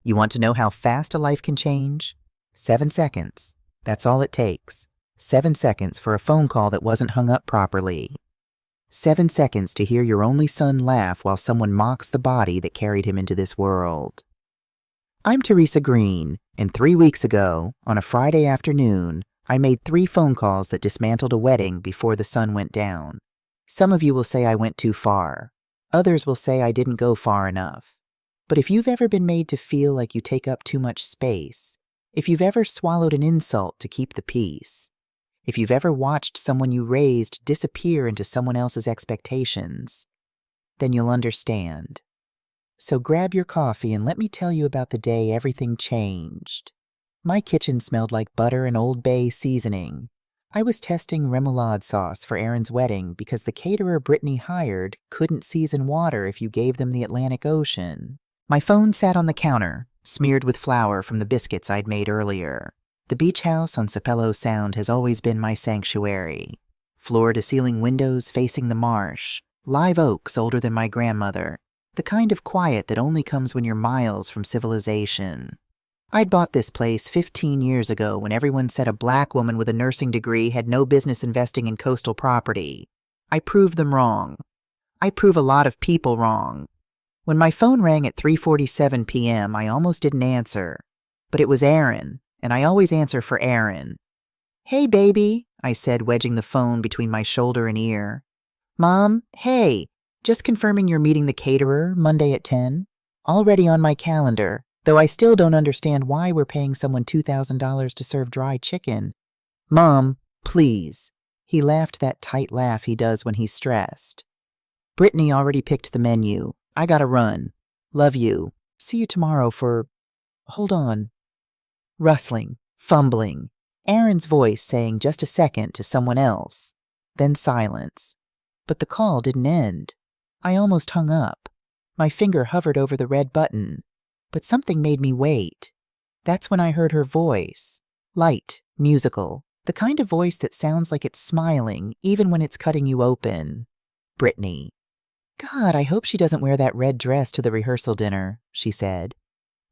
You want to know how fast a life can change? 7 seconds. That's all it takes. 7 seconds for a phone call that wasn't hung up properly. 7 seconds to hear your only son laugh while someone mocks the body that carried him into this world. I'm Teresa Green, and 3 weeks ago, on a Friday afternoon, I made 3 phone calls that dismantled a wedding before the sun went down. Some of you will say I went too far. Others will say I didn't go far enough. But if you've ever been made to feel like you take up too much space, if you've ever swallowed an insult to keep the peace, if you've ever watched someone you raised disappear into someone else's expectations, then you'll understand. So grab your coffee and let me tell you about the day everything changed. My kitchen smelled like butter and Old Bay seasoning. I was testing remoulade sauce for Aaron's wedding because the caterer Brittany hired couldn't season water if you gave them the Atlantic Ocean. My phone sat on the counter, smeared with flour from the biscuits I'd made earlier. The beach house on Sapelo Sound has always been my sanctuary. Floor-to-ceiling windows facing the marsh, live oaks older than my grandmother, the kind of quiet that only comes when you're miles from civilization. I'd bought this place 15 years ago when everyone said a black woman with a nursing degree had no business investing in coastal property. I proved them wrong. I prove a lot of people wrong. When my phone rang at 3:47 p.m., I almost didn't answer. But it was Aaron, and I always answer for Aaron. "Hey, baby," I said, wedging the phone between my shoulder and ear. "Mom, hey, just confirming you're meeting the caterer Monday at 10. Already on my calendar, though I still don't understand why we're paying someone $2,000 to serve dry chicken." "Mom, please." He laughed that tight laugh he does when he's stressed. "Brittany already picked the menu. I gotta run. Love you. See you tomorrow for..." Hold on. Rustling, fumbling. Aaron's voice saying just a second to someone else. Then silence. But the call didn't end. I almost hung up. My finger hovered over the red button. But something made me wait. That's when I heard her voice. Light, musical. The kind of voice that sounds like it's smiling even when it's cutting you open. Brittany. "God, I hope she doesn't wear that red dress to the rehearsal dinner," she said.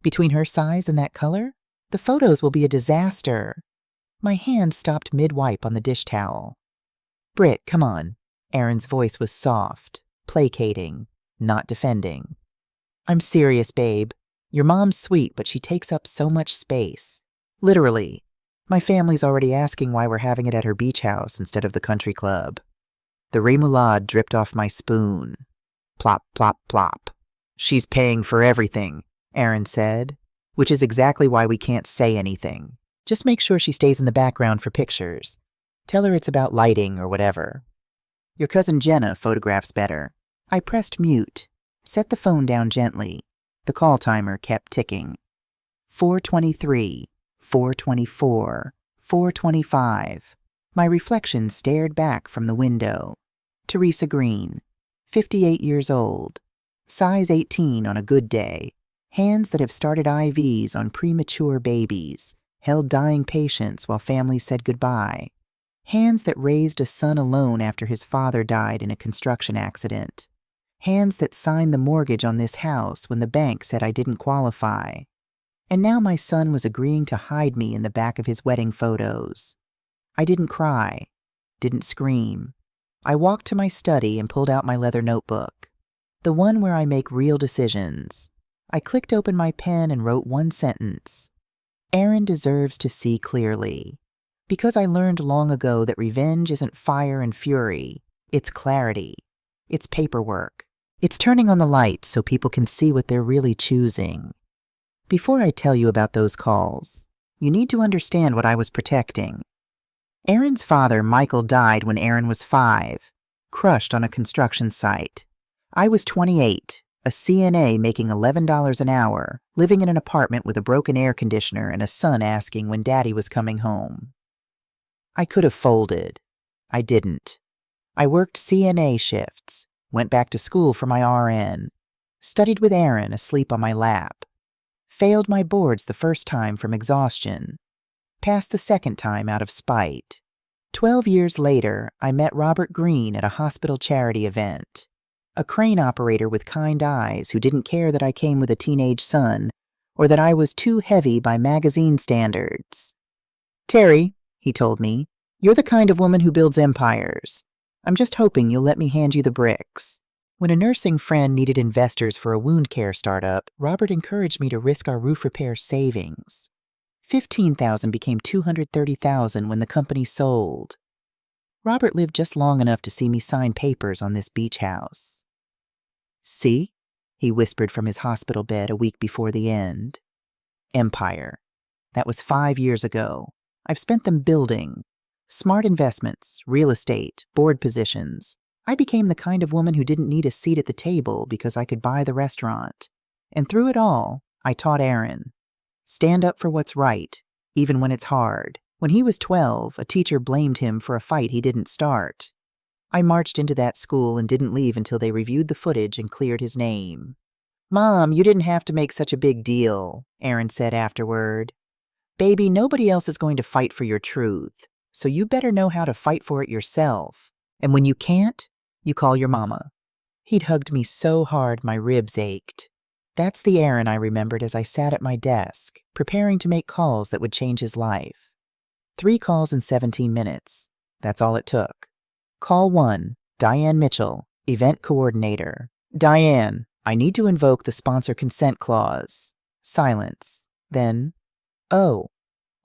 "Between her size and that color, the photos will be a disaster." My hand stopped mid-wipe on the dish towel. "Britt, come on." Aaron's voice was soft, placating, not defending. "I'm serious, babe. Your mom's sweet, but she takes up so much space. Literally. My family's already asking why we're having it at her beach house instead of the country club." The remoulade dripped off my spoon. Plop, plop, plop. "She's paying for everything," Aaron said, "which is exactly why we can't say anything. Just make sure she stays in the background for pictures. Tell her it's about lighting or whatever. Your cousin Jenna photographs better." I pressed mute, set the phone down gently. The call timer kept ticking. 4:23, 4:24, 4:25. My reflection stared back from the window. Teresa Green, 58 years old, size 18 on a good day, hands that have started IVs on premature babies, held dying patients while families said goodbye, hands that raised a son alone after his father died in a construction accident, hands that signed the mortgage on this house when the bank said I didn't qualify. And now my son was agreeing to hide me in the back of his wedding photos. I didn't cry, didn't scream. I walked to my study and pulled out my leather notebook, the one where I make real decisions. I clicked open my pen and wrote one sentence. Aaron deserves to see clearly. Because I learned long ago that revenge isn't fire and fury, it's clarity. It's paperwork. It's turning on the lights so people can see what they're really choosing. Before I tell you about those calls, you need to understand what I was protecting. Aaron's father, Michael, died when Aaron was 5, crushed on a construction site. I was 28, a CNA making $11 an hour, living in an apartment with a broken air conditioner and a son asking when Daddy was coming home. I could have folded. I didn't. I worked CNA shifts, went back to school for my RN, studied with Aaron asleep on my lap, failed my boards the first time from exhaustion, passed the second time out of spite. 12 years later, I met Robert Green at a hospital charity event, a crane operator with kind eyes who didn't care that I came with a teenage son or that I was too heavy by magazine standards. "Terry," he told me, "you're the kind of woman who builds empires. I'm just hoping you'll let me hand you the bricks." When a nursing friend needed investors for a wound care startup, Robert encouraged me to risk our roof repair savings. $15,000 became $230,000 when the company sold. Robert lived just long enough to see me sign papers on this beach house. "See?" he whispered from his hospital bed a week before the end. Empire. That was 5 years ago. I've spent them building. Smart investments, real estate, board positions. I became the kind of woman who didn't need a seat at the table because I could buy the restaurant. And through it all, I taught Aaron. Stand up for what's right, even when it's hard. When he was 12, a teacher blamed him for a fight he didn't start. I marched into that school and didn't leave until they reviewed the footage and cleared his name. "Mom, you didn't have to make such a big deal," Aaron said afterward. "Baby, nobody else is going to fight for your truth, so you better know how to fight for it yourself. And when you can't, you call your mama." He'd hugged me so hard my ribs ached. That's the Aaron I remembered as I sat at my desk, preparing to make calls that would change his life. 3 calls in 17 minutes. That's all it took. Call 1, Diane Mitchell, event coordinator. "Diane, I need to invoke the sponsor consent clause." Silence. Then, "Oh,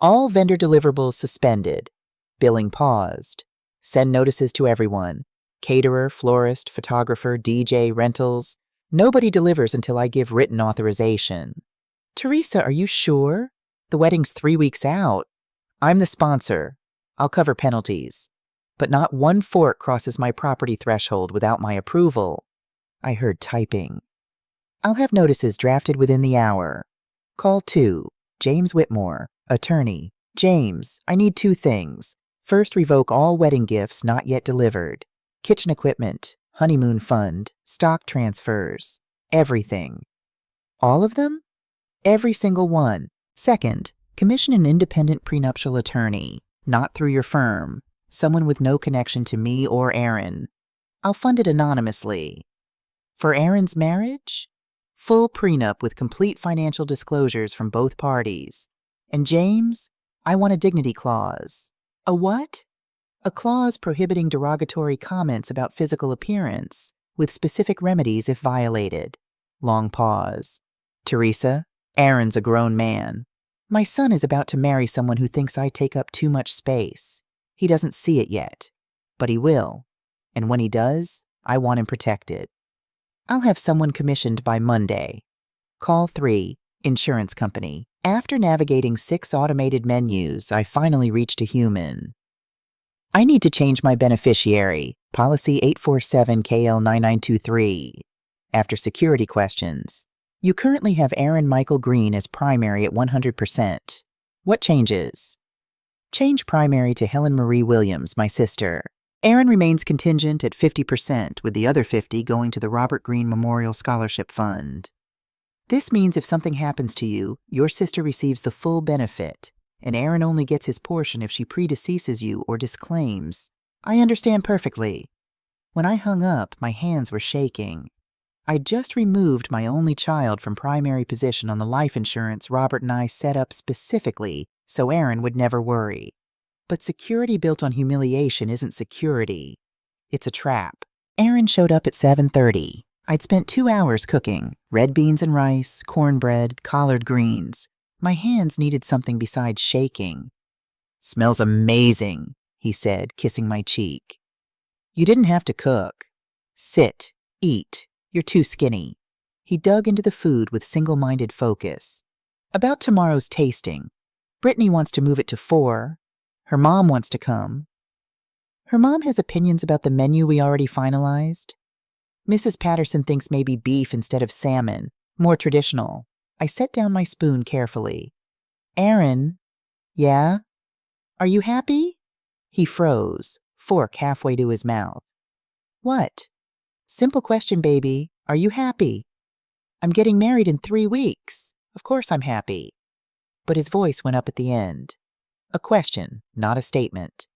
all vendor deliverables suspended. Billing paused. Send notices to everyone. Caterer, florist, photographer, DJ, rentals. Nobody delivers until I give written authorization." "Teresa, are you sure? The wedding's 3 weeks out." "I'm the sponsor. I'll cover penalties. But not one fork crosses my property threshold without my approval." I heard typing. "I'll have notices drafted within the hour." Call 2, James Whitmore, attorney. "James, I need 2 things. First, revoke all wedding gifts not yet delivered. Kitchen equipment, honeymoon fund, stock transfers, everything." "All of them?" "Every single one. Second, commission an independent prenuptial attorney, not through your firm, someone with no connection to me or Aaron. I'll fund it anonymously. For Aaron's marriage? Full prenup with complete financial disclosures from both parties. And James, I want a dignity clause." "A what?" "A clause prohibiting derogatory comments about physical appearance, with specific remedies if violated." Long pause. "Teresa, Aaron's a grown man. My son is about to marry someone who thinks I take up too much space. He doesn't see it yet, but he will. And when he does, I want him protected. I'll have someone commissioned by Monday." Call 3, insurance company. After navigating 6 automated menus, I finally reached a human. "I need to change my beneficiary, policy 847KL9923. After security questions. You currently have Aaron Michael Green as primary at 100%. What changes?" "Change primary to Helen Marie Williams, my sister. Aaron remains contingent at 50%, with the other 50 going to the Robert Greene Memorial Scholarship Fund. This means if something happens to you, your sister receives the full benefit, and Aaron only gets his portion if she predeceases you or disclaims." "I understand perfectly." When I hung up, my hands were shaking. I'd just removed my only child from primary position on the life insurance Robert and I set up specifically so Aaron would never worry. But security built on humiliation isn't security. It's a trap. Aaron showed up at 7:30. I'd spent 2 hours cooking, red beans and rice, cornbread, collard greens. My hands needed something besides shaking. "Smells amazing," he said, kissing my cheek. "You didn't have to cook. Sit, eat. You're too skinny." He dug into the food with single-minded focus. "About tomorrow's tasting. Brittany wants to move it to 4. Her mom wants to come." "Her mom has opinions about the menu we already finalized." "Mrs. Patterson thinks maybe beef instead of salmon, more traditional." I set down my spoon carefully. "Aaron." "Yeah?" "Are you happy?" He froze, fork halfway to his mouth. "What?" "Simple question, baby. Are you happy?" "I'm getting married in 3 weeks. Of course I'm happy." But his voice went up at the end. A question, not a statement.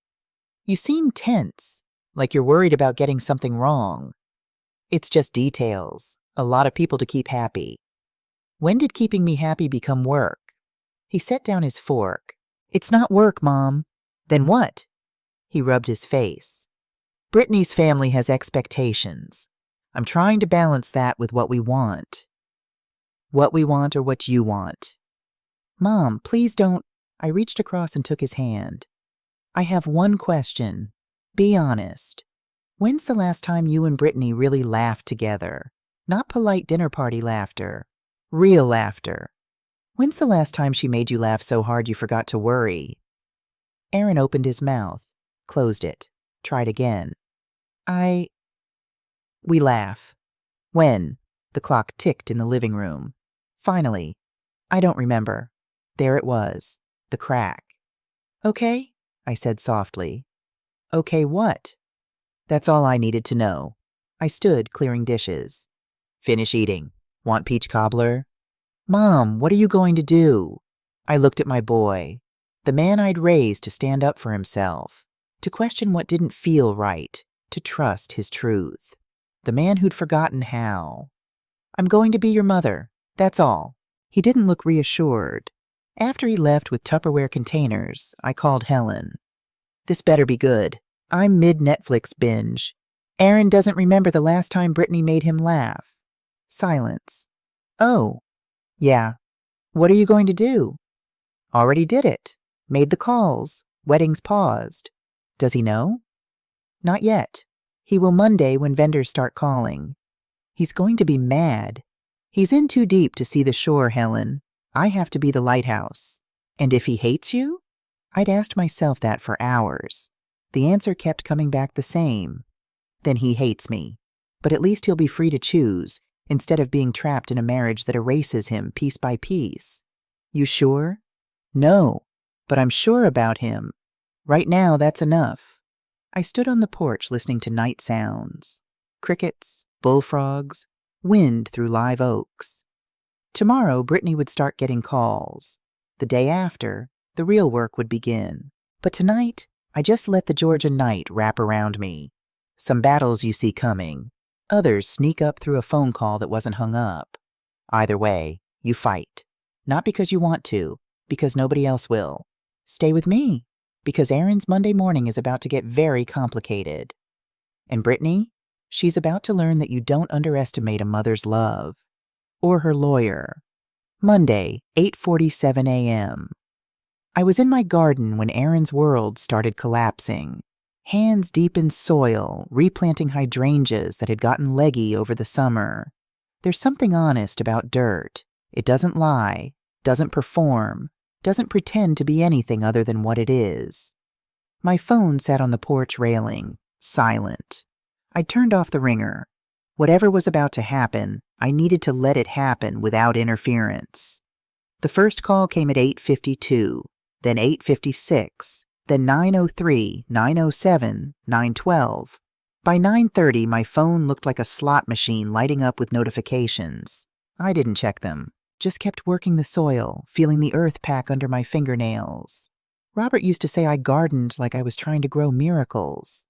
"You seem tense, like you're worried about getting something wrong." "It's just details. A lot of people to keep happy." When did keeping me happy become work? He set down his fork. It's not work, Mom. Then what? He rubbed his face. Brittany's family has expectations. I'm trying to balance that with what we want. What we want or what you want. Mom, please don't. I reached across and took his hand. I have one question. Be honest. When's the last time you and Brittany really laughed together? Not polite dinner party laughter. Real laughter. When's the last time she made you laugh so hard you forgot to worry? Aaron opened his mouth, closed it, tried again. We laugh. When? The clock ticked in the living room. Finally. I don't remember. There it was. The crack. Okay, I said softly. Okay, what? That's all I needed to know. I stood clearing dishes. Finish eating. Want peach cobbler? Mom, what are you going to do? I looked at my boy, the man I'd raised to stand up for himself, to question what didn't feel right, to trust his truth. The man who'd forgotten how. I'm going to be your mother, that's all. He didn't look reassured. After he left with Tupperware containers, I called Helen. This better be good. I'm mid-Netflix binge. Aaron doesn't remember the last time Brittany made him laugh. Silence. Oh. Yeah. What are you going to do? Already did it. Made the calls. Weddings paused. Does he know? Not yet. He will Monday when vendors start calling. He's going to be mad. He's in too deep to see the shore, Helen. I have to be the lighthouse. And if he hates you? I'd asked myself that for hours. The answer kept coming back the same. Then he hates me. But at least he'll be free to choose, instead of being trapped in a marriage that erases him piece by piece. You sure? No, but I'm sure about him. Right now, that's enough. I stood on the porch listening to night sounds. Crickets, bullfrogs, wind through live oaks. Tomorrow, Brittany would start getting calls. The day after, the real work would begin. But tonight, I just let the Georgia night wrap around me. Some battles you see coming. Others sneak up through a phone call that wasn't hung up. Either way, you fight. Not because you want to, because nobody else will. Stay with me, because Aaron's Monday morning is about to get very complicated. And Brittany, she's about to learn that you don't underestimate a mother's love. Or her lawyer. Monday, 8:47 a.m. I was in my garden when Aaron's world started collapsing. Hands deep in soil, replanting hydrangeas that had gotten leggy over the summer. There's something honest about dirt. It doesn't lie, doesn't perform, doesn't pretend to be anything other than what it is. My phone sat on the porch railing, silent. I turned off the ringer. Whatever was about to happen, I needed to let it happen without interference. The first call came at 8:52, then 8:56, then 9:03, 9:07, 9:12. By 9:30, my phone looked like a slot machine lighting up with notifications. I didn't check them, just kept working the soil, feeling the earth pack under my fingernails. Robert used to say I gardened like I was trying to grow miracles.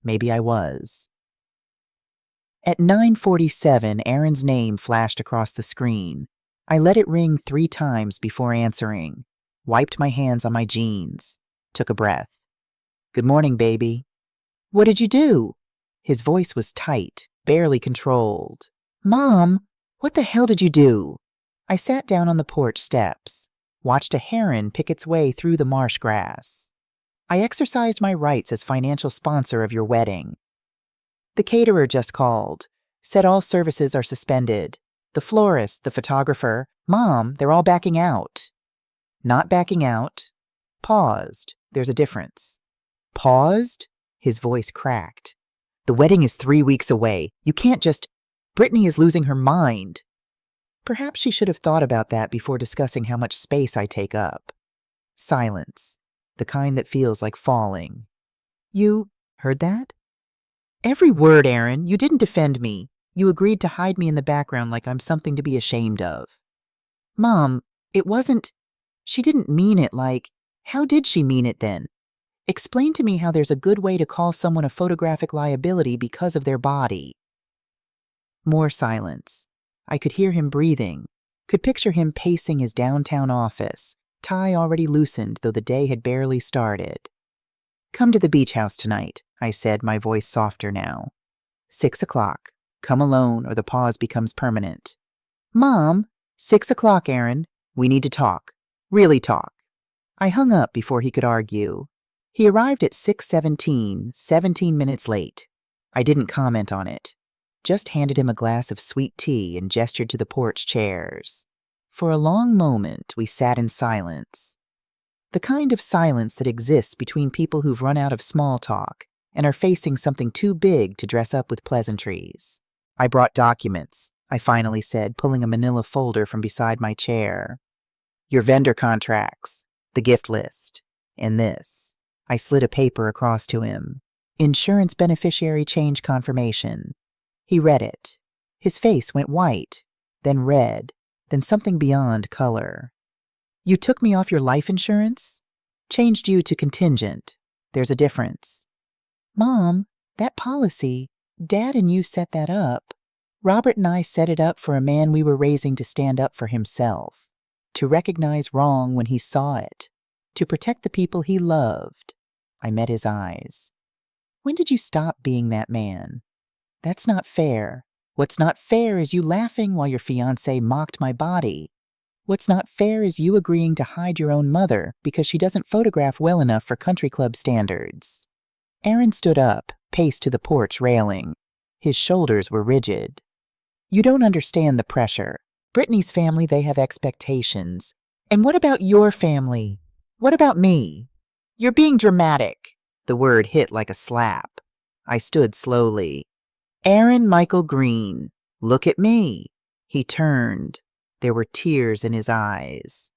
Maybe I was. At 9:47, Aaron's name flashed across the screen. I let it ring 3 times before answering, wiped my hands on my jeans, took a breath. Good morning, baby. What did you do? His voice was tight, barely controlled. Mom, what the hell did you do? I sat down on the porch steps, watched a heron pick its way through the marsh grass. I exercised my rights as financial sponsor of your wedding. The caterer just called, said all services are suspended. The florist, the photographer, Mom, they're all backing out. Not backing out. Paused. There's a difference. Paused? His voice cracked. The wedding is 3 weeks away. You can't just... Brittany is losing her mind. Perhaps she should have thought about that before discussing how much space I take up. Silence. The kind that feels like falling. You heard that? Every word, Aaron. You didn't defend me. You agreed to hide me in the background like I'm something to be ashamed of. Mom, it wasn't... She didn't mean it like... How did she mean it then? Explain to me how there's a good way to call someone a photographic liability because of their body. More silence. I could hear him breathing. Could picture him pacing his downtown office, tie already loosened though the day had barely started. "Come to the beach house tonight," I said, my voice softer now. 6 o'clock. Come alone or the pause becomes permanent. "Mom, 6 o'clock, Aaron. We need to talk. Really talk." I hung up before he could argue. He arrived at 6:17, 17 minutes late. I didn't comment on it. Just handed him a glass of sweet tea and gestured to the porch chairs. For a long moment, we sat in silence. The kind of silence that exists between people who've run out of small talk and are facing something too big to dress up with pleasantries. "I brought documents," I finally said, pulling a manila folder from beside my chair. "Your vendor contracts, the gift list, and this." I slid a paper across to him. "Insurance beneficiary change confirmation." He read it. His face went white, then red, then something beyond color. "You took me off your life insurance? Changed you to contingent. There's a difference." "Mom, that policy, Dad and you set that up. Robert and I set it up for a man we were raising to stand up for himself, to recognize wrong when he saw it, to protect the people he loved." I met his eyes. "When did you stop being that man? That's not fair. What's not fair is you laughing while your fiancé mocked my body. What's not fair is you agreeing to hide your own mother because she doesn't photograph well enough for country club standards." Aaron stood up, paced to the porch railing. His shoulders were rigid. "You don't understand the pressure. Brittany's family, they have expectations. And what about your family? What about me? You're being dramatic." The word hit like a slap. I stood slowly. "Aaron Michael Green, look at me." He turned. There were tears in his eyes.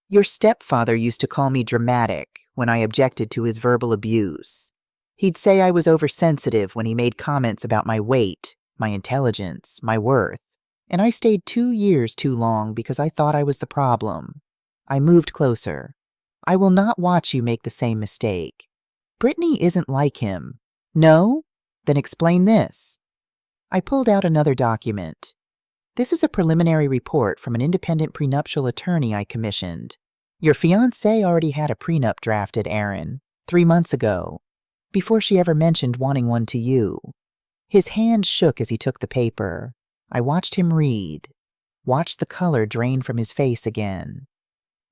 "Your stepfather used to call me dramatic when I objected to his verbal abuse. He'd say I was oversensitive when he made comments about my weight, my intelligence, my worth. And I stayed 2 years too long because I thought I was the problem." I moved closer. "I will not watch you make the same mistake. Brittany isn't like him." "No? Then explain this." I pulled out another document. "This is a preliminary report from an independent prenuptial attorney I commissioned. Your fiancée already had a prenup drafted, Aaron, 3 months ago, before she ever mentioned wanting one to you." His hand shook as he took the paper. I watched him read, watched the color drain from his face again.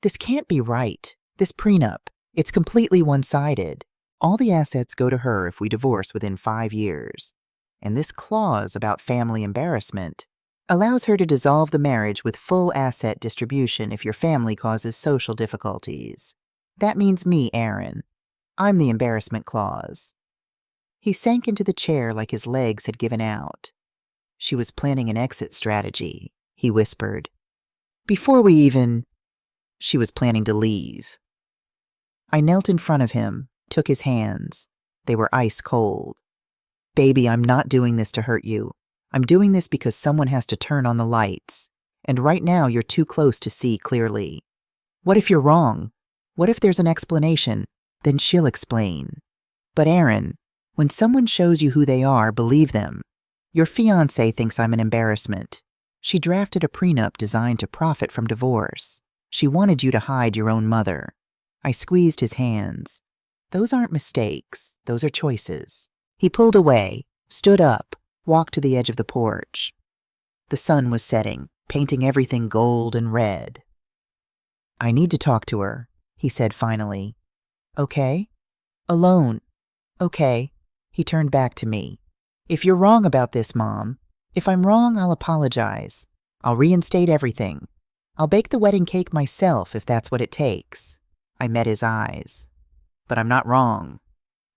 "This can't be right. This prenup, it's completely one-sided. All the assets go to her if we divorce within 5 years. And this clause about family embarrassment allows her to dissolve the marriage with full asset distribution if your family causes social difficulties. That means me, Aaron. I'm the embarrassment clause." He sank into the chair like his legs had given out. "She was planning an exit strategy," he whispered. "Before we even—" "She was planning to leave." I knelt in front of him, took his hands. They were ice cold. "Baby, I'm not doing this to hurt you. I'm doing this because someone has to turn on the lights. And right now you're too close to see clearly. What if you're wrong? What if there's an explanation? Then she'll explain. But Aaron, when someone shows you who they are, believe them. Your fiancé thinks I'm an embarrassment. She drafted a prenup designed to profit from divorce. She wanted you to hide your own mother." I squeezed his hands. "Those aren't mistakes. Those are choices." He pulled away, stood up, walked to the edge of the porch. The sun was setting, painting everything gold and red. "I need to talk to her," he said finally. "Okay?" "Alone." "Okay." He turned back to me. "If you're wrong about this, Mom, if I'm wrong, I'll apologize. I'll reinstate everything. I'll bake the wedding cake myself if that's what it takes." I met his eyes. "But I'm not wrong."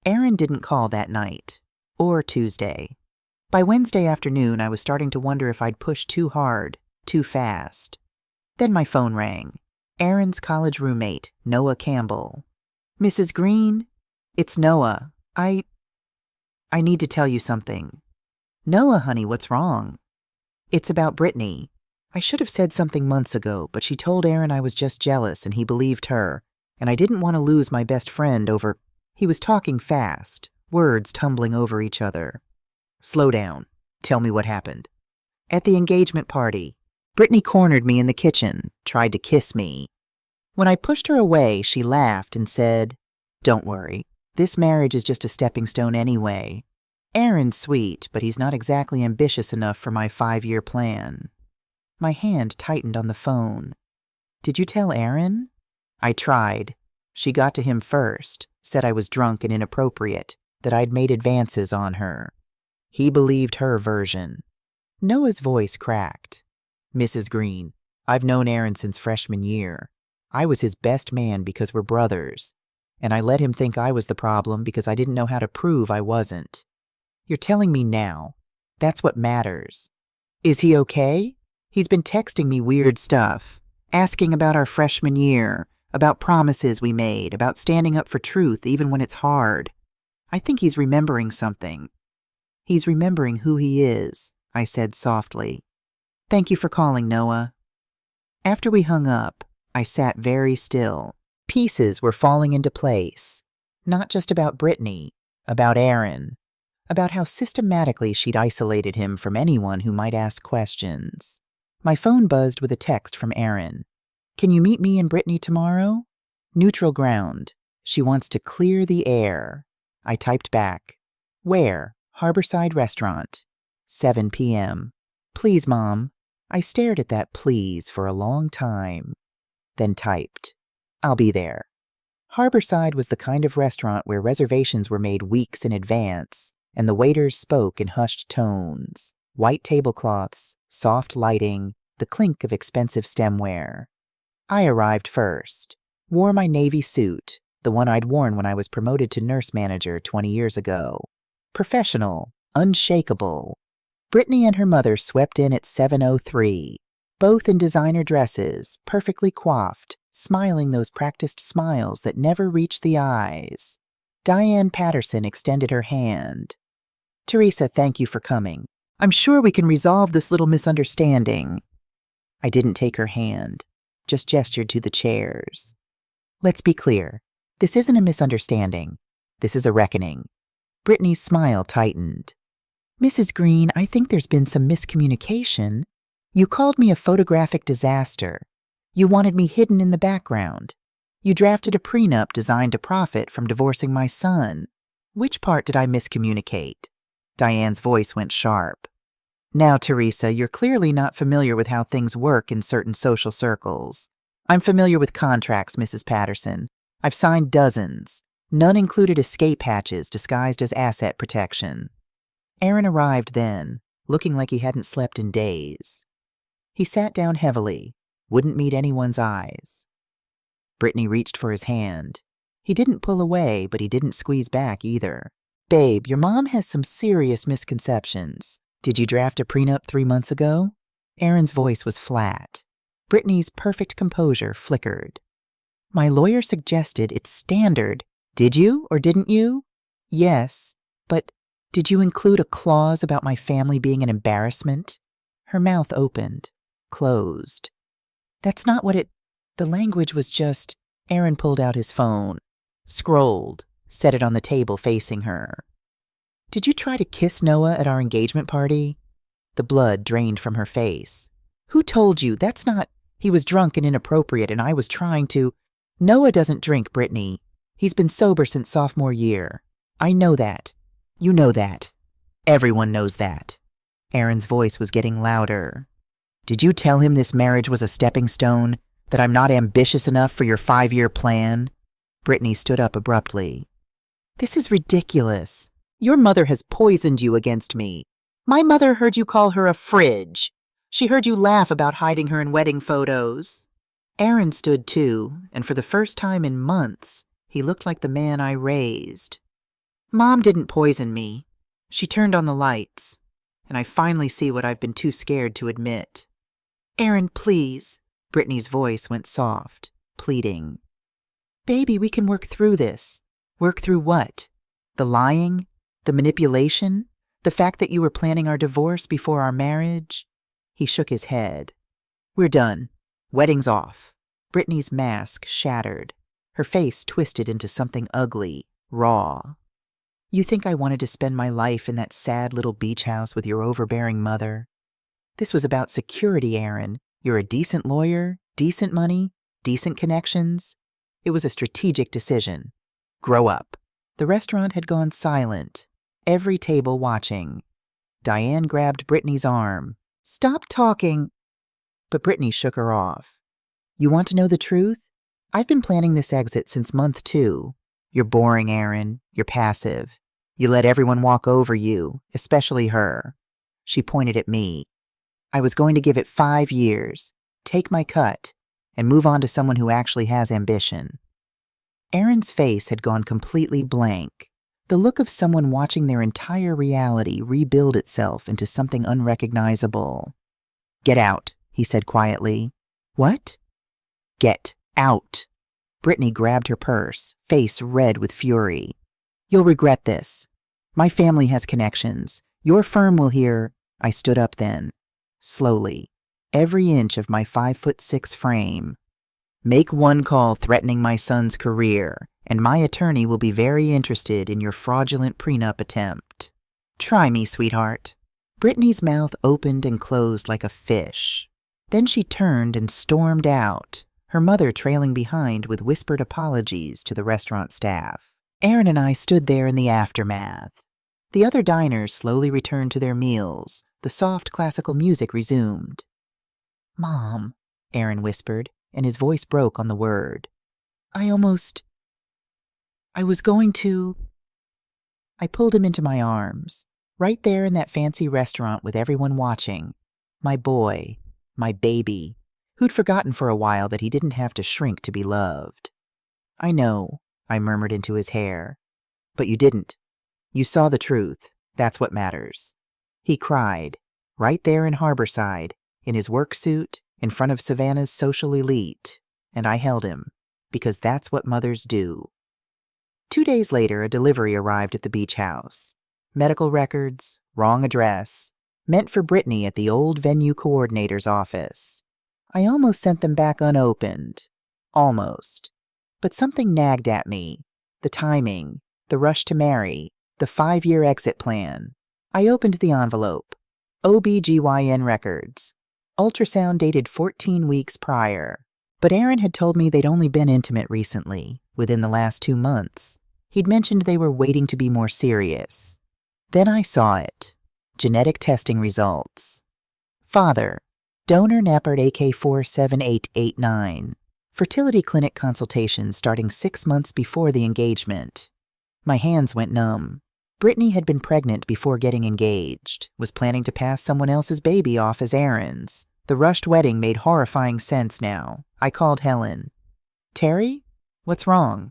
Aaron didn't call that night, or Tuesday. By Wednesday afternoon, I was starting to wonder if I'd pushed too hard, too fast. Then my phone rang. Aaron's college roommate, Noah Campbell. "Mrs. Green? It's Noah. I need to tell you something." "Noah, honey, what's wrong?" "It's about Brittany. I should have said something months ago, but she told Aaron I was just jealous and he believed her, and I didn't want to lose my best friend over—" He was talking fast, words tumbling over each other. "Slow down. Tell me what happened." "At the engagement party, Brittany cornered me in the kitchen, tried to kiss me. When I pushed her away, she laughed and said, "Don't worry. This marriage is just a stepping stone anyway. Aaron's sweet, but he's not exactly ambitious enough for my 5-year plan." My hand tightened on the phone. "Did you tell Aaron?" "I tried. She got to him first, said I was drunk and inappropriate, that I'd made advances on her. He believed her version." Noah's voice cracked. "Mrs. Green, I've known Aaron since freshman year. I was his best man because we're brothers, and I let him think I was the problem because I didn't know how to prove I wasn't. You're telling me now. That's what matters. Is he okay? He's been texting me weird stuff, asking about our freshman year, about promises we made, about standing up for truth even when it's hard. I think he's remembering something." "He's remembering who he is," I said softly. "Thank you for calling, Noah." After we hung up, I sat very still. Pieces were falling into place. Not just about Brittany, about Aaron, about how systematically she'd isolated him from anyone who might ask questions. My phone buzzed with a text from Aaron. "Can you meet me and Brittany tomorrow? Neutral ground. She wants to clear the air." I typed back, "Where? Harborside Restaurant. 7 p.m. Please, Mom." I stared at that please for a long time. Then typed, "I'll be there." Harborside was the kind of restaurant where reservations were made weeks in advance, and the waiters spoke in hushed tones. White tablecloths, soft lighting, the clink of expensive stemware. I arrived first, wore my navy suit, the one I'd worn when I was promoted to nurse manager 20 years ago. Professional, unshakable. Brittany and her mother swept in at 7:03, both in designer dresses, perfectly coiffed, smiling those practiced smiles that never reach the eyes. Diane Patterson extended her hand. "Teresa, thank you for coming. I'm sure we can resolve this little misunderstanding." I didn't take her hand, just gestured to the chairs. "Let's be clear. This isn't a misunderstanding. This is a reckoning." Brittany's smile tightened. "Mrs. Green, I think there's been some miscommunication. You called me a photographic disaster. You wanted me hidden in the background. You drafted a prenup designed to profit from divorcing my son. Which part did I miscommunicate?" Diane's voice went sharp. "Now, Teresa, you're clearly not familiar with how things work in certain social circles. I'm familiar with contracts, Mrs. Patterson. I've signed dozens. None included escape hatches disguised as asset protection." Aaron arrived then, looking like he hadn't slept in days. He sat down heavily, wouldn't meet anyone's eyes. Brittany reached for his hand. He didn't pull away, but he didn't squeeze back either. "Babe, your mom has some serious misconceptions. Did you draft a prenup 3 months ago?" Aaron's voice was flat. Brittany's perfect composure flickered. "My lawyer suggested it's standard. Did you or didn't you?" "Yes, but did you include a clause about my family being an embarrassment?" Her mouth opened, closed. "That's not what it—" The language was just— Aaron pulled out his phone, scrolled, set it on the table facing her. "Did you try to kiss Noah at our engagement party?" The blood drained from her face. "Who told you? That's not—" "He was drunk and inappropriate, and I was trying to—" "Noah doesn't drink, Brittany. He's been sober since sophomore year. I know that. You know that. Everyone knows that." Aaron's voice was getting louder. "Did you tell him this marriage was a stepping stone? That I'm not ambitious enough for your 5-year plan?" Brittany stood up abruptly. "This is ridiculous. Your mother has poisoned you against me. My mother heard you call her a fridge. She heard you laugh about hiding her in wedding photos." Aaron stood too, and for the first time in months, he looked like the man I raised. "Mom didn't poison me. She turned on the lights, and I finally see what I've been too scared to admit." "Aaron, please." Brittany's voice went soft, pleading. "Baby, we can work through this." "Work through what? The lying? The manipulation? The fact that you were planning our divorce before our marriage?" He shook his head. "We're done. Wedding's off." Brittany's mask shattered. Her face twisted into something ugly, raw. "You think I wanted to spend my life in that sad little beach house with your overbearing mother? This was about security, Aaron. You're a decent lawyer, decent money, decent connections. It was a strategic decision. Grow up. The restaurant had gone silent, every table watching. Diane grabbed Brittany's arm. Stop talking. But Brittany shook her off. You want to know the truth? I've been planning this exit since month 2. You're boring, Aaron. You're passive. You let everyone walk over you, especially her. She pointed at me. I was going to give it 5 years, take my cut, and move on to someone who actually has ambition. Aaron's face had gone completely blank, the look of someone watching their entire reality rebuild itself into something unrecognizable. Get out, he said quietly. What? Get out. Brittany grabbed her purse, face red with fury. You'll regret this. My family has connections. Your firm will hear. I stood up then, slowly, every inch of my 5'6" frame. Make one call threatening my son's career, and my attorney will be very interested in your fraudulent prenup attempt. Try me, sweetheart. Brittany's mouth opened and closed like a fish. Then she turned and stormed out, her mother trailing behind with whispered apologies to the restaurant staff. Aaron and I stood there in the aftermath. The other diners slowly returned to their meals. The soft classical music resumed. Mom, Aaron whispered, and his voice broke on the word. I was going to... I pulled him into my arms, right there in that fancy restaurant with everyone watching. My boy, my baby, who'd forgotten for a while that he didn't have to shrink to be loved. I know, I murmured into his hair. But you didn't. You saw the truth. That's what matters. He cried, right there in Harborside, in his work suit, in front of Savannah's social elite, and I held him, because that's what mothers do. 2 days later, a delivery arrived at the beach house. Medical records, wrong address, meant for Brittany at the old venue coordinator's office. I almost sent them back unopened. Almost. But something nagged at me. The timing, the rush to marry, the 5-year exit plan. I opened the envelope. OBGYN records. Ultrasound dated 14 weeks prior. But Aaron had told me they'd only been intimate recently, within the last 2 months. He'd mentioned they were waiting to be more serious. Then I saw it. Genetic testing results. Father, donor Nappert AK47889. Fertility clinic consultation starting 6 months before the engagement. My hands went numb. Brittany had been pregnant before getting engaged, was planning to pass someone else's baby off as Aaron's. The rushed wedding made horrifying sense now. I called Helen. Terry? What's wrong?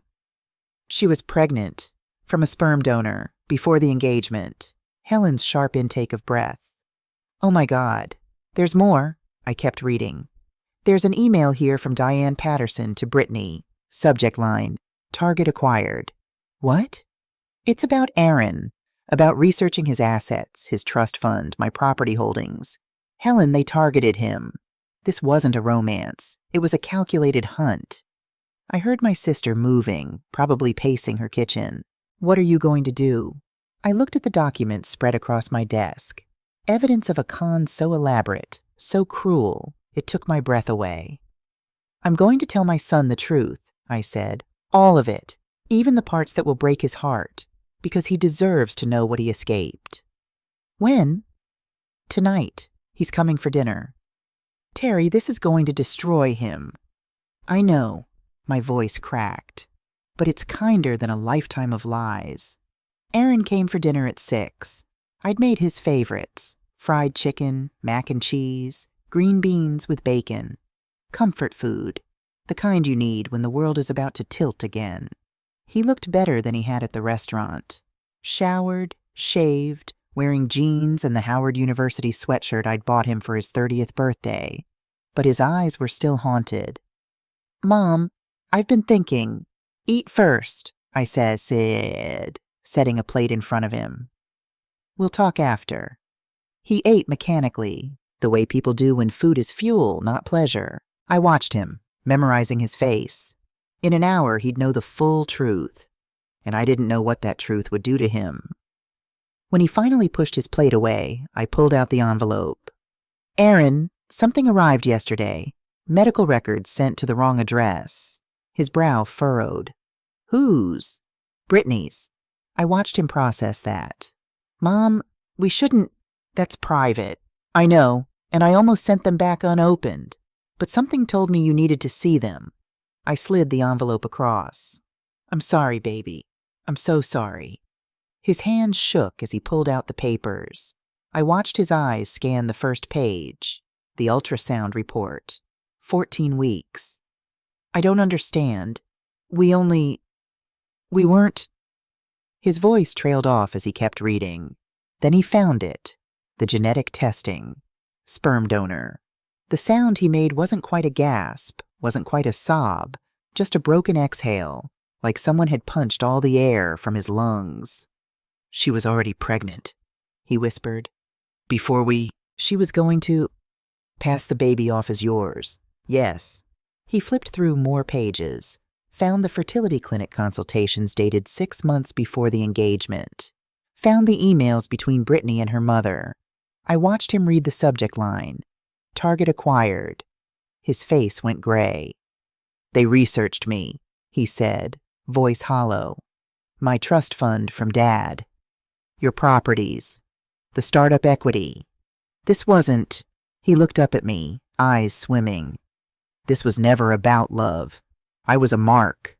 She was pregnant, from a sperm donor, before the engagement. Helen's sharp intake of breath. Oh my God. There's more. I kept reading. There's an email here from Diane Patterson to Brittany. Subject line, target acquired. What? It's about Aaron, about researching his assets, his trust fund, my property holdings. Helen, they targeted him. This wasn't a romance. It was a calculated hunt. I heard my sister moving, probably pacing her kitchen. What are you going to do? I looked at the documents spread across my desk. Evidence of a con so elaborate, so cruel, it took my breath away. I'm going to tell my son the truth, I said. All of it, even the parts that will break his heart, because he deserves to know what he escaped. When? Tonight. He's coming for dinner. Terry, this is going to destroy him. I know, my voice cracked, but it's kinder than a lifetime of lies. Aaron came for dinner at 6. I'd made his favorites, fried chicken, mac and cheese, green beans with bacon. Comfort food, the kind you need when the world is about to tilt again. He looked better than he had at the restaurant. Showered, shaved, wearing jeans and the Howard University sweatshirt I'd bought him for his 30th birthday. But his eyes were still haunted. Mom, I've been thinking. Eat first, I said, setting a plate in front of him. We'll talk after. He ate mechanically, the way people do when food is fuel, not pleasure. I watched him, memorizing his face. In an hour, he'd know the full truth, and I didn't know what that truth would do to him. When he finally pushed his plate away, I pulled out the envelope. Aaron, something arrived yesterday. Medical records sent to the wrong address. His brow furrowed. Whose? Brittany's. I watched him process that. Mom, we shouldn't. That's private. I know, and I almost sent them back unopened. But something told me you needed to see them. I slid the envelope across. I'm sorry, baby. I'm so sorry. His hands shook as he pulled out the papers. I watched his eyes scan the first page. The ultrasound report. 14 weeks. I don't understand. We weren't. His voice trailed off as he kept reading. Then he found it. The genetic testing. Sperm donor. The sound he made wasn't quite a gasp, wasn't quite a sob, just a broken exhale, like someone had punched all the air from his lungs. She was already pregnant, he whispered. She was going to pass the baby off as yours. Yes. He flipped through more pages, found the fertility clinic consultations dated 6 months before the engagement, found the emails between Brittany and her mother. I watched him read the subject line. Target acquired. His face went gray. They researched me, he said, voice hollow. My trust fund from Dad. Your properties. The startup equity. This wasn't. He looked up at me, eyes swimming. This was never about love. I was a mark.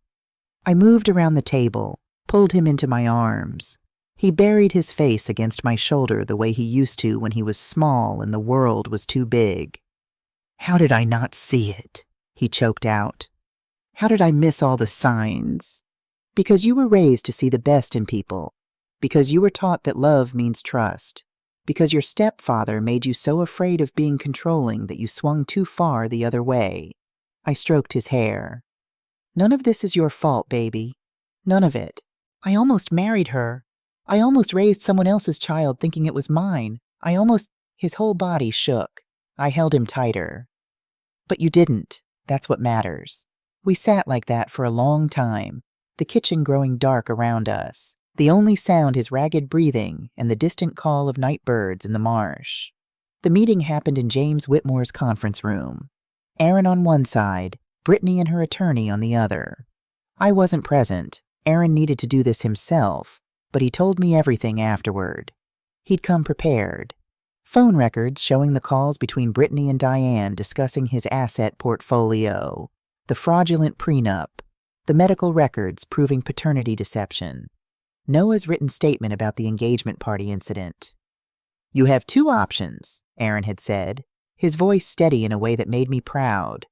I moved around the table, pulled him into my arms. He buried his face against my shoulder the way he used to when he was small and the world was too big. How did I not see it? He choked out. How did I miss all the signs? Because you were raised to see the best in people. Because you were taught that love means trust. Because your stepfather made you so afraid of being controlling that you swung too far the other way. I stroked his hair. None of this is your fault, baby. None of it. I almost married her. I almost raised someone else's child thinking it was mine. His whole body shook. I held him tighter. But you didn't. That's what matters. We sat like that for a long time, the kitchen growing dark around us, the only sound his ragged breathing and the distant call of night birds in the marsh. The meeting happened in James Whitmore's conference room. Aaron on one side, Brittany and her attorney on the other. I wasn't present. Aaron needed to do this himself, but he told me everything afterward. He'd come prepared. Phone records showing the calls between Brittany and Diane discussing his asset portfolio, the fraudulent prenup, the medical records proving paternity deception, Noah's written statement about the engagement party incident. You have 2 options, Aaron had said, his voice steady in a way that made me proud.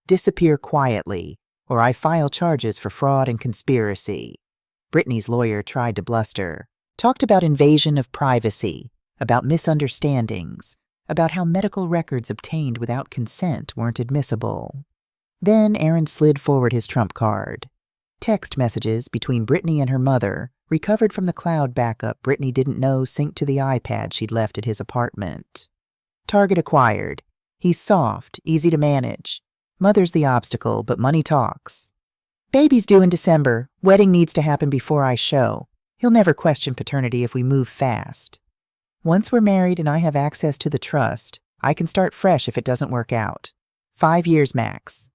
Disappear quietly, or I file charges for fraud and conspiracy. Brittany's lawyer tried to bluster, talked about invasion of privacy, about misunderstandings, about how medical records obtained without consent weren't admissible. Then Aaron slid forward his trump card. Text messages between Brittany and her mother, recovered from the cloud backup Brittany didn't know synced to the iPad she'd left at his apartment. Target acquired. He's soft, easy to manage. Mother's the obstacle, but money talks. Baby's due in December. Wedding needs to happen before I show. He'll never question paternity if we move fast. Once we're married and I have access to the trust, I can start fresh if it doesn't work out. 5 years max.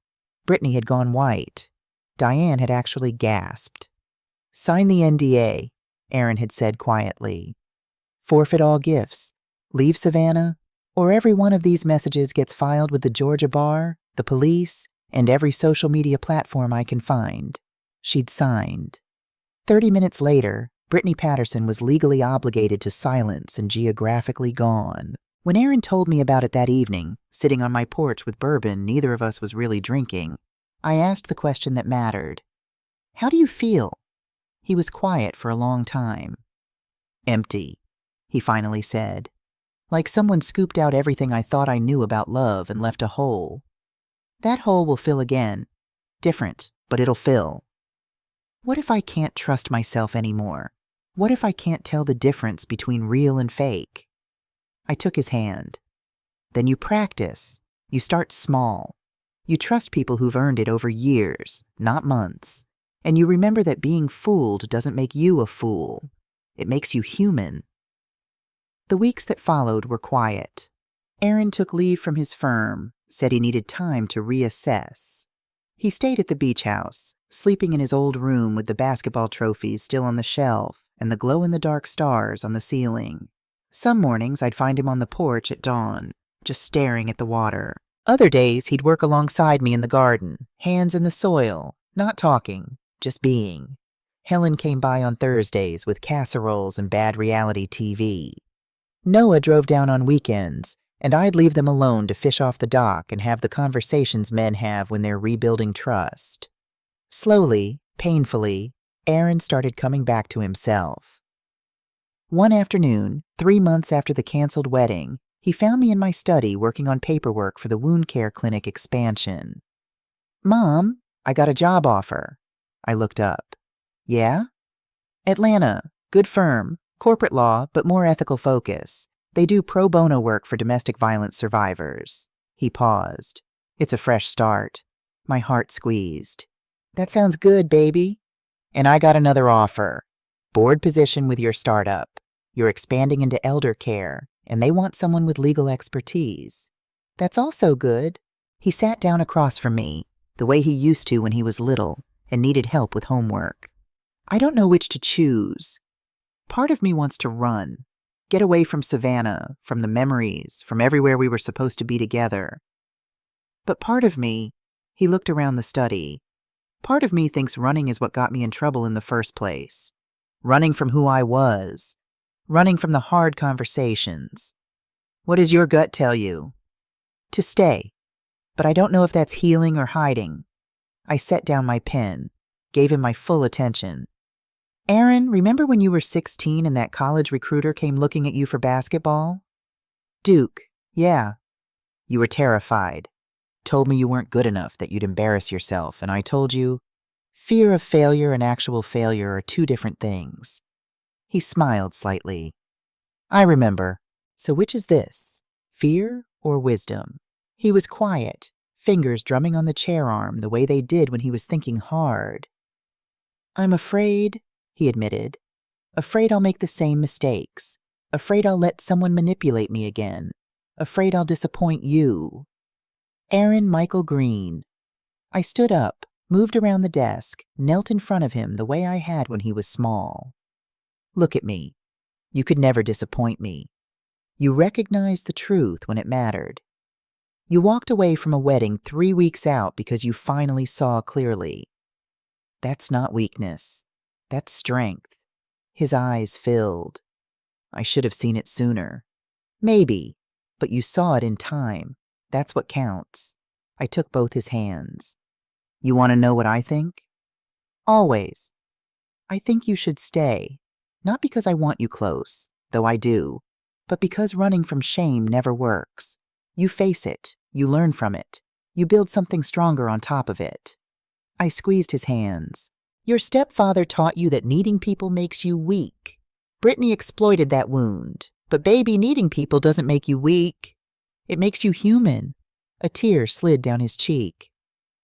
Brittany had gone white. Diane had actually gasped. Sign the NDA, Aaron had said quietly. Forfeit all gifts. Leave Savannah, or every one of these messages gets filed with the Georgia Bar, the police, and every social media platform I can find. She'd signed. 30 minutes later, Brittany Patterson was legally obligated to silence and geographically gone. When Aaron told me about it that evening, sitting on my porch with bourbon neither of us was really drinking, I asked the question that mattered. How do you feel? He was quiet for a long time. Empty, he finally said. Like someone scooped out everything I thought I knew about love and left a hole. That hole will fill again. Different, but it'll fill. What if I can't trust myself anymore? What if I can't tell the difference between real and fake? I took his hand. Then you practice. You start small. You trust people who've earned it over years, not months. And you remember that being fooled doesn't make you a fool. It makes you human. The weeks that followed were quiet. Aaron took leave from his firm, said he needed time to reassess. He stayed at the beach house, sleeping in his old room with the basketball trophies still on the shelf and the glow-in-the-dark stars on the ceiling. Some mornings I'd find him on the porch at dawn, just staring at the water. Other days he'd work alongside me in the garden, hands in the soil, not talking, just being. Helen came by on Thursdays with casseroles and bad reality TV. Noah drove down on weekends, and I'd leave them alone to fish off the dock and have the conversations men have when they're rebuilding trust. Slowly, painfully, Aaron started coming back to himself. One afternoon, 3 months after the canceled wedding, he found me in my study working on paperwork for the wound care clinic expansion. "Mom, I got a job offer." I looked up. "Yeah?" "Atlanta, good firm, corporate law, but more ethical focus. They do pro bono work for domestic violence survivors." He paused. "It's a fresh start." My heart squeezed. "That sounds good, baby." "And I got another offer. Board position with your startup. You're expanding into elder care, and they want someone with legal expertise." "That's also good." He sat down across from me, the way he used to when he was little and needed help with homework. "I don't know which to choose. Part of me wants to run, get away from Savannah, from the memories, from everywhere we were supposed to be together. But part of me," he looked around the study, "part of me thinks running is what got me in trouble in the first place. Running from who I was. Running from the hard conversations. What does your gut tell you?" "To stay. But I don't know if that's healing or hiding." I set down my pen, gave him my full attention. "Aaron, remember when you were 16 and that college recruiter came looking at you for basketball?" "Duke, yeah." "You were terrified. Told me you weren't good enough, that you'd embarrass yourself, and I told you, fear of failure and actual failure are two different things." He smiled slightly. "I remember. So which is this, fear or wisdom?" He was quiet, fingers drumming on the chair arm the way they did when he was thinking hard. "I'm afraid," he admitted. "Afraid I'll make the same mistakes. Afraid I'll let someone manipulate me again. Afraid I'll disappoint you." Aaron Michael Green. I stood up, moved around the desk, knelt in front of him the way I had when he was small. "Look at me. You could never disappoint me. You recognized the truth when it mattered. You walked away from a wedding 3 weeks out because you finally saw clearly. That's not weakness. That's strength." His eyes filled. "I should have seen it sooner." "Maybe, but you saw it in time. That's what counts." I took both his hands. "You want to know what I think?" "Always." "I think you should stay. Not because I want you close, though I do, but because running from shame never works. You face it, you learn from it, you build something stronger on top of it." I squeezed his hands. "Your stepfather taught you that needing people makes you weak. Brittany exploited that wound, but baby, needing people doesn't make you weak. It makes you human." A tear slid down his cheek.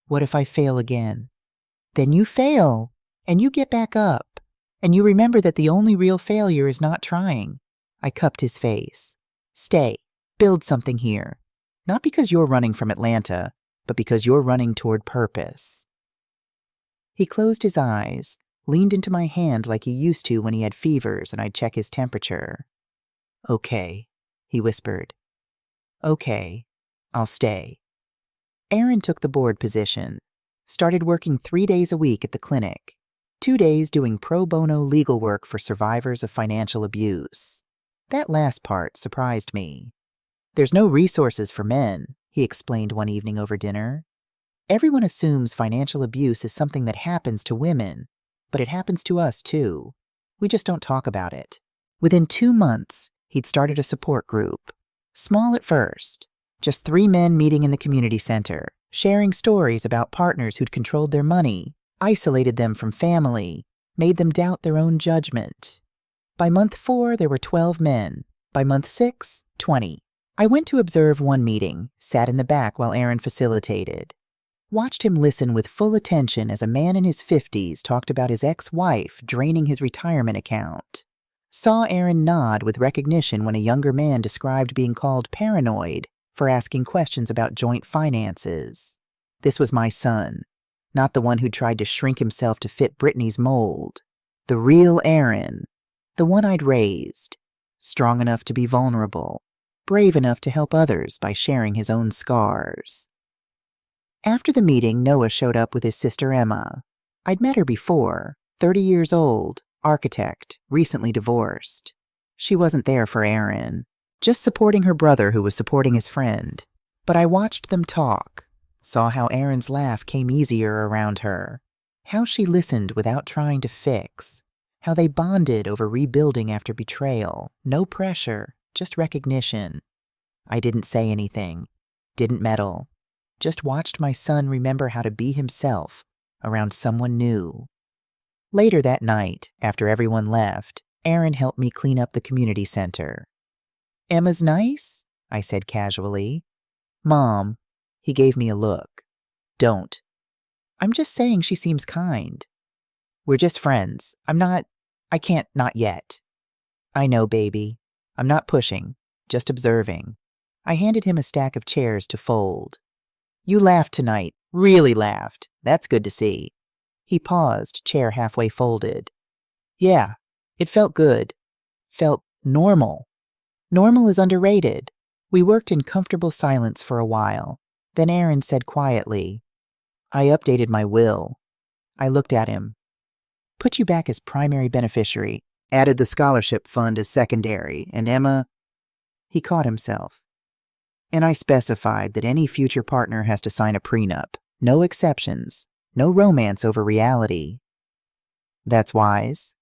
"What if I fail again?" "Then you fail, and you get back up. And you remember that the only real failure is not trying." I cupped his face. "Stay. Build something here. Not because you're running from Atlanta, but because you're running toward purpose." He closed his eyes, leaned into my hand like he used to when he had fevers and I'd check his temperature. "Okay," he whispered. "Okay, I'll stay." Aaron took the board position, started working 3 days a week at the clinic. 2 days doing pro bono legal work for survivors of financial abuse. That last part surprised me. "There's no resources for men," he explained one evening over dinner. "Everyone assumes financial abuse is something that happens to women, but it happens to us too. We just don't talk about it." Within 2 months, he'd started a support group. Small at first, just 3 men meeting in the community center, sharing stories about partners who'd controlled their money, isolated them from family, made them doubt their own judgment. By month 4, there were 12 men. By month 6, 20. I went to observe one meeting, sat in the back while Aaron facilitated. Watched him listen with full attention as a man in his 50s talked about his ex-wife draining his retirement account. Saw Aaron nod with recognition when a younger man described being called paranoid for asking questions about joint finances. This was my son, not the one who tried to shrink himself to fit Brittany's mold. The real Aaron, the one I'd raised, strong enough to be vulnerable, brave enough to help others by sharing his own scars. After the meeting, Noah showed up with his sister Emma. I'd met her before, 30 years old, architect, recently divorced. She wasn't there for Aaron, just supporting her brother who was supporting his friend. But I watched them talk, saw how Aaron's laugh came easier around her, how she listened without trying to fix, how they bonded over rebuilding after betrayal, no pressure, just recognition. I didn't say anything, didn't meddle, just watched my son remember how to be himself around someone new. Later that night, after everyone left, Aaron helped me clean up the community center. "Emma's nice?" I said casually. "Mom," he gave me a look. "Don't. I'm just saying she seems kind. We're just friends. I can't not yet." "I know, baby. I'm not pushing, just observing." I handed him a stack of chairs to fold. "You laughed tonight, really laughed. That's good to see." He paused, chair halfway folded. "Yeah, it felt good. Felt normal. Normal is underrated." We worked in comfortable silence for a while. Then Aaron said quietly, "I updated my will." I looked at him. "Put you back as primary beneficiary, added the scholarship fund as secondary, and Emma..." He caught himself. "And I specified that any future partner has to sign a prenup. No exceptions. No romance over reality." "That's wise."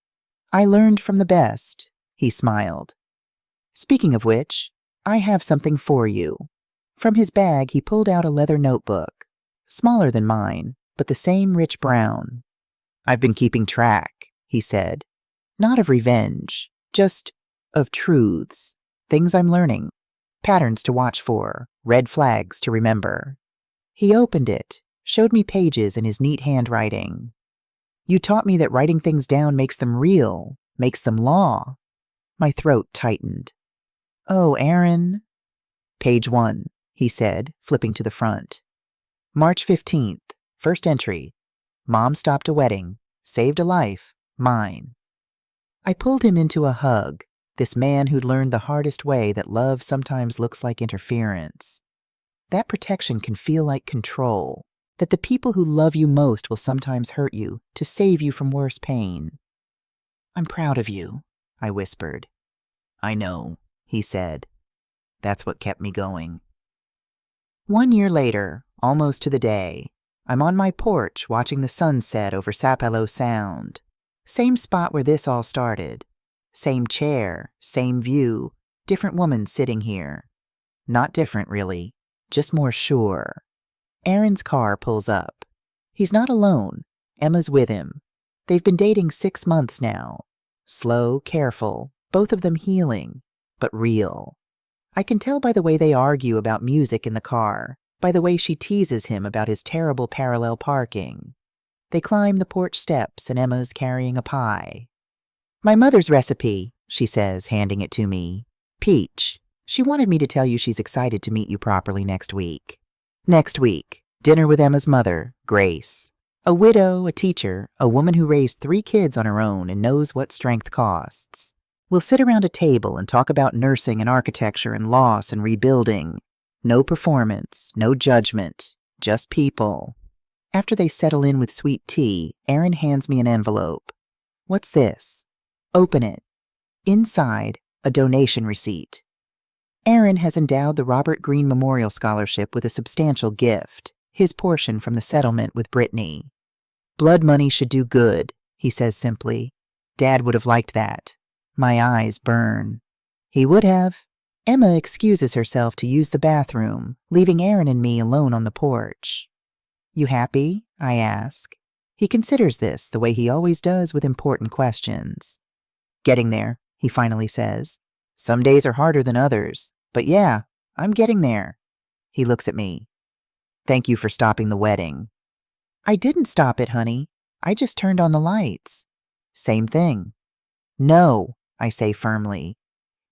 "I learned from the best," he smiled. "Speaking of which, I have something for you." From his bag, he pulled out a leather notebook, smaller than mine, but the same rich brown. "I've been keeping track," he said. "Not of revenge, just of truths, things I'm learning, patterns to watch for, red flags to remember." He opened it, showed me pages in his neat handwriting. "You taught me that writing things down makes them real, makes them law." My throat tightened. "Oh, Aaron." "Page 1, he said, flipping to the front. "March 15th, first entry. Mom stopped a wedding, saved a life, mine." I pulled him into a hug, this man who'd learned the hardest way that love sometimes looks like interference. That protection can feel like control, that the people who love you most will sometimes hurt you to save you from worse pain. "I'm proud of you," I whispered. "I know," he said. That's what kept me going. 1 year later, almost to the day, I'm on my porch watching the sun set over Sapelo Sound. Same spot where this all started. Same chair, same view, different woman sitting here. Not different, really, just more sure. Aaron's car pulls up. He's not alone. Emma's with him. They've been dating 6 months now. Slow, careful, both of them healing, but real. I can tell by the way they argue about music in the car, by the way she teases him about his terrible parallel parking. They climb the porch steps and Emma's carrying a pie. "My mother's recipe," she says, handing it to me. "Peach. She wanted me to tell you she's excited to meet you properly next week." Next week, dinner with Emma's mother, Grace. A widow, a teacher, a woman who raised 3 kids on her own and knows what strength costs. We'll sit around a table and talk about nursing and architecture and loss and rebuilding. No performance, no judgment, just people. After they settle in with sweet tea, Aaron hands me an envelope. "What's this?" Open it. Inside, a donation receipt. Aaron has endowed the Robert Greene Memorial Scholarship with a substantial gift, his portion from the settlement with Brittany. "Blood money should do good," he says simply. "Dad would have liked that." My eyes burn. He would have. Emma excuses herself to use the bathroom, leaving Aaron and me alone on the porch. "You happy?" I ask. He considers this the way he always does with important questions. "Getting there," he finally says. "Some days are harder than others, but yeah, I'm getting there." He looks at me. "Thank you for stopping the wedding." "I didn't stop it, honey. I just turned on the lights." "Same thing." "No, I say firmly.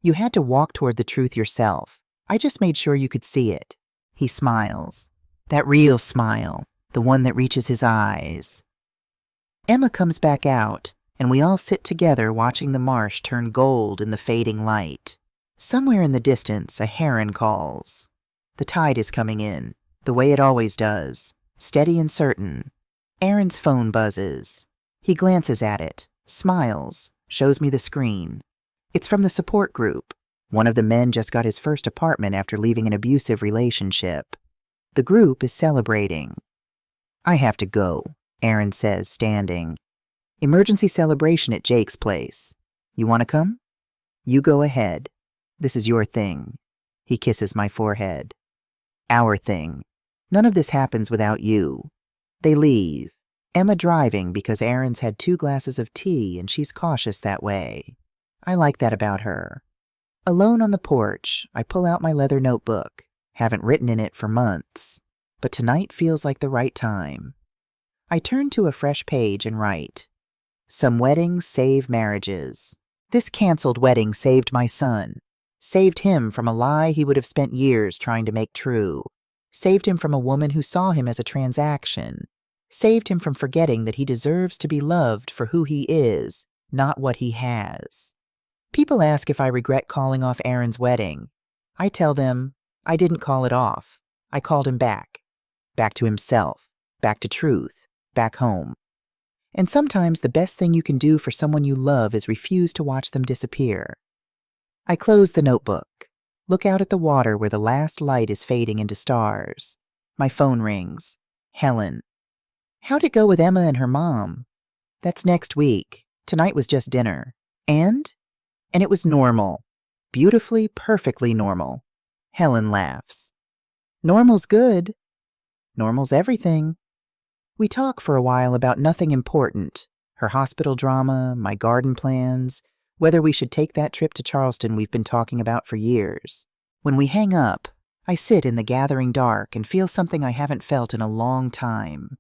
You had to walk toward the truth yourself. I just made sure you could see it. He smiles. That real smile, the one that reaches his eyes. Emma comes back out, and we all sit together watching the marsh turn gold in the fading light. Somewhere in the distance, a heron calls. The tide is coming in, the way it always does, steady and certain. Aaron's phone buzzes. He glances at it, smiles, shows me the screen. It's from the support group. One of the men just got his first apartment after leaving an abusive relationship. The group is celebrating. I have to go, Aaron says, standing. Emergency celebration at Jake's place. You want to come? You go ahead. This is your thing. He kisses my forehead. Our thing. None of this happens without you. They leave. Emma driving because Aaron's had 2 glasses of tea and she's cautious that way. I like that about her. Alone on the porch, I pull out my leather notebook. Haven't written in it for months, but tonight feels like the right time. I turn to a fresh page and write, Some weddings save marriages. This canceled wedding saved my son. Saved him from a lie he would have spent years trying to make true. Saved him from a woman who saw him as a transaction. Saved him from forgetting that he deserves to be loved for who he is, not what he has. People ask if I regret calling off Aaron's wedding. I tell them, I didn't call it off. I called him back. Back to himself. Back to truth. Back home. And sometimes the best thing you can do for someone you love is refuse to watch them disappear. I close the notebook. Look out at the water where the last light is fading into stars. My phone rings. Helen. How'd it go with Emma and her mom? That's next week. Tonight was just dinner. And it was normal. Beautifully, perfectly normal. Helen laughs. Normal's good. Normal's everything. We talk for a while about nothing important. Her hospital drama, my garden plans, whether we should take that trip to Charleston we've been talking about for years. When we hang up, I sit in the gathering dark and feel something I haven't felt in a long time.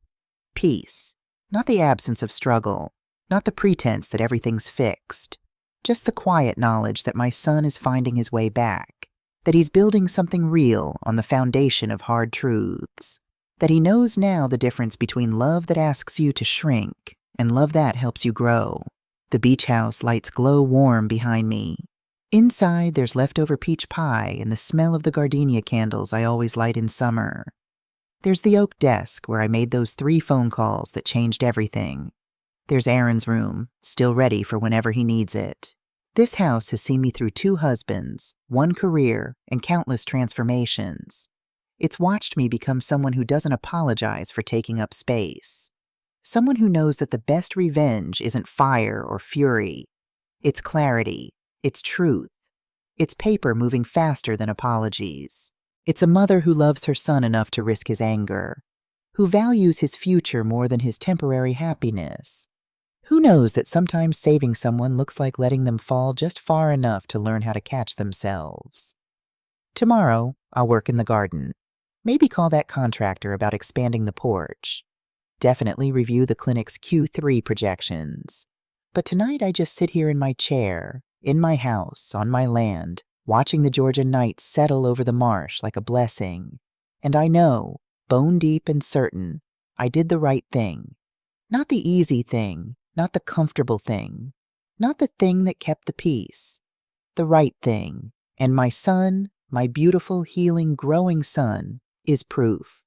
Peace. Not the absence of struggle. Not the pretense that everything's fixed. Just the quiet knowledge that my son is finding his way back, that he's building something real on the foundation of hard truths, that he knows now the difference between love that asks you to shrink and love that helps you grow. The beach house lights glow warm behind me. Inside, there's leftover peach pie and the smell of the gardenia candles I always light in summer. There's the oak desk where I made those 3 phone calls that changed everything. There's Aaron's room, still ready for whenever he needs it. This house has seen me through 2 husbands, 1 career, and countless transformations. It's watched me become someone who doesn't apologize for taking up space. Someone who knows that the best revenge isn't fire or fury. It's clarity. It's truth. It's paper moving faster than apologies. It's a mother who loves her son enough to risk his anger, who values his future more than his temporary happiness. Who knows that sometimes saving someone looks like letting them fall just far enough to learn how to catch themselves. Tomorrow, I'll work in the garden. Maybe call that contractor about expanding the porch. Definitely review the clinic's Q3 projections. But tonight I just sit here in my chair, in my house, on my land, watching the Georgia night settle over the marsh like a blessing. And I know, bone deep and certain, I did the right thing. Not the easy thing, not the comfortable thing, not the thing that kept the peace. The right thing. And my son, my beautiful, healing, growing son, is proof.